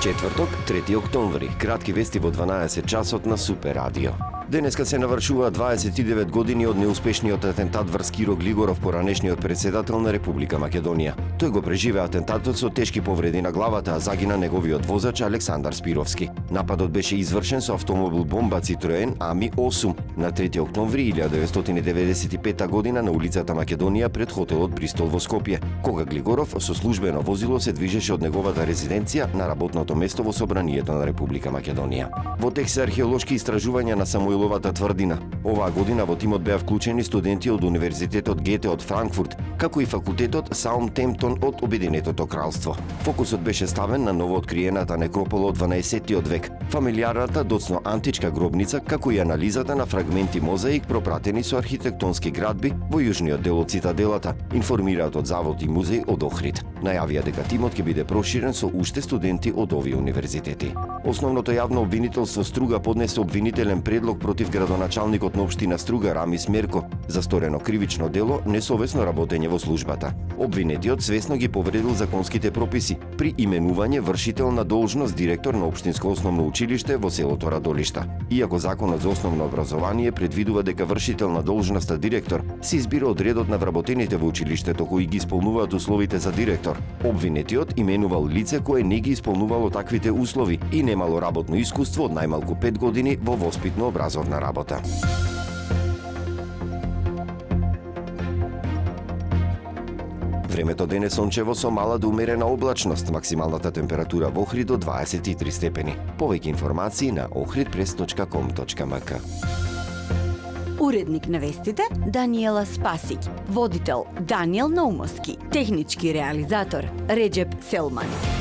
Четврток, 3 октомври. Кратки вести во 12 часот на Супер радио. Денеска се навршува 29 години од неуспешниот атентат врз Киро Глигоров, поранешниот председател на Република Македонија. Тој го преживеа атентатот со тешки повреди на главата, а загина неговиот возач Александар Спировски. Нападот беше извршен со автомобил бомба Citroen Ami-8 на 3 октомври 1995 година на улицата Македонија пред хотелот Бристол во Скопје, кога Глигоров со службено возило се движеше од неговата резиденција на работното место во Собранието на Република Македонија. Во тек се археолошки истражувања на Самуиловата тврдина. Оваа година во тимот беа вклучени студенти од Универзитетот Гете од Франкфурт, како и факултетот Саутемптон од Обединетото кралство. Фокусот беше ставен на новооткриената некропола од 12-тиот век, фамилиарната доцно античка гробница, како и анализата на фрагменти мозаик пропратени со архитектонски градби во јужниот дел од цитаделата, информираат од Завод и музеј од Охрид. Најавија дека тимот ќе биде проширен со уште студенти од овие универзитети. Основното јавно обвинителство Струга поднесе обвинителен предлог против градоначалникот на општина Струга Рамис Мерко за сторено кривично дело несовесно работење во службата. Обвинетиот свесно ги повредил законските прописи при именување вршител на должност директор на општинско основно училиште во селото Радолишта. Иако законот за основно образование предвидува дека вршител на должноста директор се избира од редот на вработените во училиштето кои ги исполнуваат условите за директор, обвинетиот именувал лице кое не ги исполнувало таквите услови и немало работно искуство од најмалку 5 години во воспитно-образовна работа. Времето денес сончево со мала до умерена облачност, максималната температура во Охрид до 23 степени. Повеќе информации на ohridpress.com.mk. Уредник на вестите Даниела Спасиќ, водител Даниел Наумовски, технички реализатор Реджеп Селман.